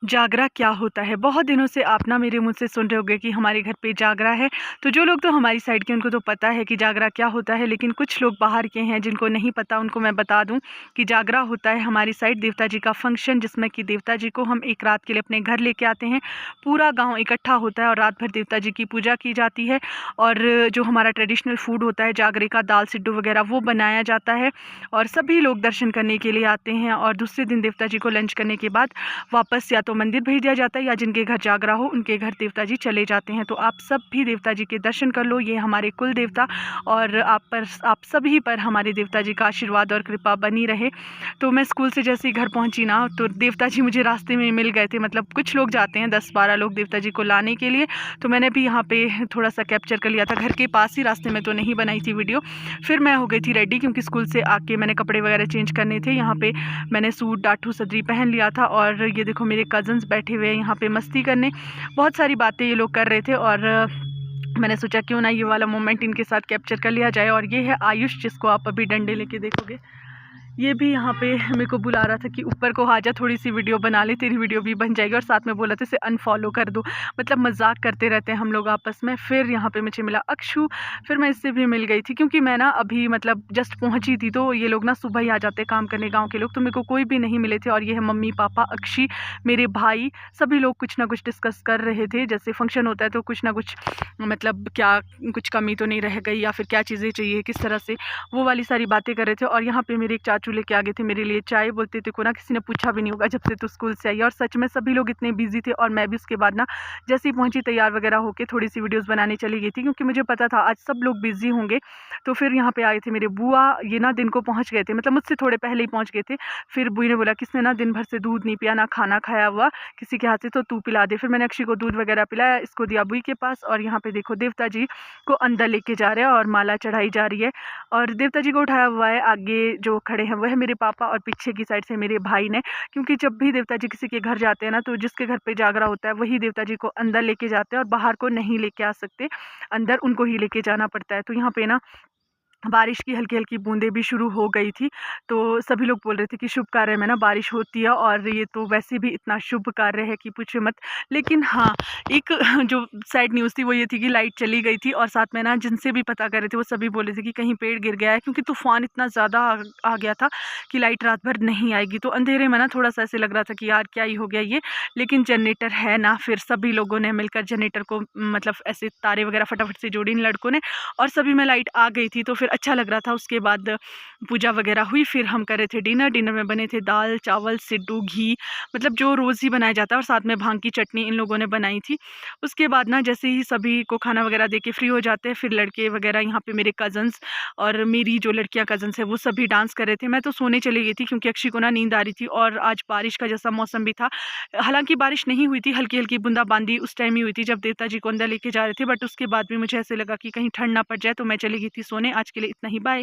जागरा क्या होता है? बहुत दिनों से आप ना मेरे मुँह से सुन रहे होंगे कि हमारे घर पे जागरा है। तो जो लोग तो हमारी साइड के उनको तो पता है कि जागरा क्या होता है, लेकिन कुछ लोग बाहर के हैं जिनको नहीं पता, उनको मैं बता दूँ कि जागरा होता है हमारी साइड देवता जी का फंक्शन, जिसमें कि देवता जी को हम एक रात के लिए अपने घर लेके आते हैं। पूरा गाँव इकट्ठा होता है और रात भर देवता जी की पूजा की जाती है। और जो हमारा ट्रेडिशनल फूड होता है जागरे का, दाल सिड्डू वगैरह वो बनाया जाता है और सभी लोग दर्शन करने के लिए आते हैं। और दूसरे दिन देवता जी को लंच करने के बाद वापस या तो मंदिर भेज दिया जाता है या जिनके घर जागरा हो उनके घर देवता जी चले जाते हैं। तो आप सब भी देवता जी के दर्शन कर लो, ये हमारे कुल देवता और आप सभी पर हमारे देवता जी का आशीर्वाद और कृपा बनी रहे। तो मैं स्कूल से जैसे ही घर पहुंची ना, तो देवता जी मुझे रास्ते में मिल गए थे। मतलब कुछ लोग जाते हैं, 10-12 लोग देवता जी को लाने के लिए। तो मैंने भी यहाँ पे थोड़ा सा कैप्चर कर लिया था, घर के पास ही, रास्ते में तो नहीं बनाई थी वीडियो। फिर मैं हो गई थी रेडी, क्योंकि स्कूल से आके मैंने कपड़े वगैरह चेंज करने थे। यहाँ पे मैंने सूट डाठू सदरी पहन लिया था और ये देखो मेरे कज़न्स बैठे हुए हैं यहाँ पे मस्ती करने। बहुत सारी बातें ये लोग कर रहे थे और मैंने सोचा क्यों ना ये वाला मोमेंट इनके साथ कैप्चर कर लिया जाए। और ये है आयुष, जिसको आप अभी डंडे लेके देखोगे। ये भी यहाँ पे मेरे को बुला रहा था कि ऊपर को आ जा, थोड़ी सी वीडियो बना ले, तेरी वीडियो भी बन जाएगी। और साथ में बोला था इसे अनफॉलो कर दो। मतलब मजाक करते रहते हैं हम लोग आपस में। फिर यहाँ पे मुझे मिला अक्षु, फिर मैं इससे भी मिल गई थी, क्योंकि मैं ना अभी मतलब जस्ट पहुँची थी। तो ये लोग ना सुबह ही आ जाते काम करने, गाँव के लोग। तो मेरे को कोई भी नहीं मिले थे। और ये है मम्मी पापा, अक्षी, मेरे भाई, सभी लोग कुछ ना कुछ डिस्कस कर रहे थे। जैसे फंक्शन होता है तो कुछ ना कुछ, मतलब क्या कुछ कमी तो नहीं रह गई या फिर क्या चीज़ें चाहिए किस तरह से, वो वाली सारी बातें कर रहे थे। और यहाँ पे मेरे एक चाचू लेके आ गए थे मेरे लिए चाय। बोलते थे को ना किसी ने पूछा भी नहीं होगा जब से तू स्कूल से आई। और सच में सभी लोग इतने बिजी थे। और मैं भी उसके बाद ना जैसे ही पहुंची तैयार वगैरह होके थोड़ी सी वीडियोस बनाने चली गई थी, क्योंकि मुझे पता था आज सब लोग बिजी होंगे। तो फिर यहाँ पे आए थे मेरे बुआ, ये ना दिन को पहुँच गए थे, मतलब मुझसे थोड़े पहले ही पहुँच गए थे। फिर बुई ने बोला किसने ना दिन भर से दूध नहीं पिया, ना खाना खाया हुआ किसी के हाथ से, तो तू पिला दे। फिर मैंने अक्षी को दूध वगैरह पिलाया, इसको दिया बुई के पास। और यहाँ पे देखो देवता जी को अंदर लेके जा रहे हैं और माला चढ़ाई जा रही है। और देवता जी को उठाया हुआ है, आगे जो खड़े हैं वो है मेरे पापा और पीछे की साइड से मेरे भाई ने। क्योंकि जब भी देवता जी किसी के घर जाते हैं ना, तो जिसके घर पे जागरा होता है वही देवता जी को अंदर लेके जाते हैं और बाहर को नहीं लेके आ सकते, अंदर उनको ही लेके जाना पड़ता है। तो यहाँ पे ना बारिश की हल्की-हल्की बूँदें भी शुरू हो गई थी। तो सभी लोग बोल रहे थे कि शुभ कार्य में ना बारिश होती है और ये तो वैसे भी इतना शुभ कार्य है कि पूछो मत। लेकिन हाँ, एक जो सैड न्यूज़ थी वो ये थी कि लाइट चली गई थी। और साथ में ना जिनसे भी पता कर रहे थे वो सभी बोल रहे थे कि कहीं पेड़ गिर गया है, क्योंकि तूफ़ान इतना ज़्यादा आ गया था कि लाइट रात भर नहीं आएगी। तो अंधेरे में ना थोड़ा-सा ऐसे लग रहा था कि यार क्या ही हो गया ये। लेकिन जनरेटर है ना, फिर सभी लोगों ने मिलकर जनरेटर को मतलब ऐसे तारे वगैरह फटाफट से जोड़ी इन लड़कों ने, और सभी में लाइट आ गई थी। तो फिर अच्छा लग रहा था। उसके बाद पूजा वगैरह हुई, फिर हम कर रहे थे डिनर। डिनर में बने थे दाल चावल सिड्डू घी, मतलब जो रोज़ ही बनाया जाता है, और साथ में भांग की चटनी इन लोगों ने बनाई थी। उसके बाद ना जैसे ही सभी को खाना वगैरह दे के फ्री हो जाते हैं, फिर लड़के वगैरह यहाँ पे मेरे कज़न्स और मेरी जो लड़कियाँ कज़न्स हैं वो सभी डांस कर रहे थे। मैं तो सोने चली गई थी क्योंकि अक्षी को ना नींद आ रही थी। और आज बारिश का जैसा मौसम भी था, हालांकि बारिश नहीं हुई थी, हल्की हल्की बूंदाबांदी उस टाइम ही हुई थी जब देवता जी को अंदर लेके जा रहे थे। बट उसके बाद भी मुझे ऐसे लगा कि कहीं ठंड ना पड़ जाए, तो मैं चली गई थी सोने। आज के लिए इतना ही, बाय।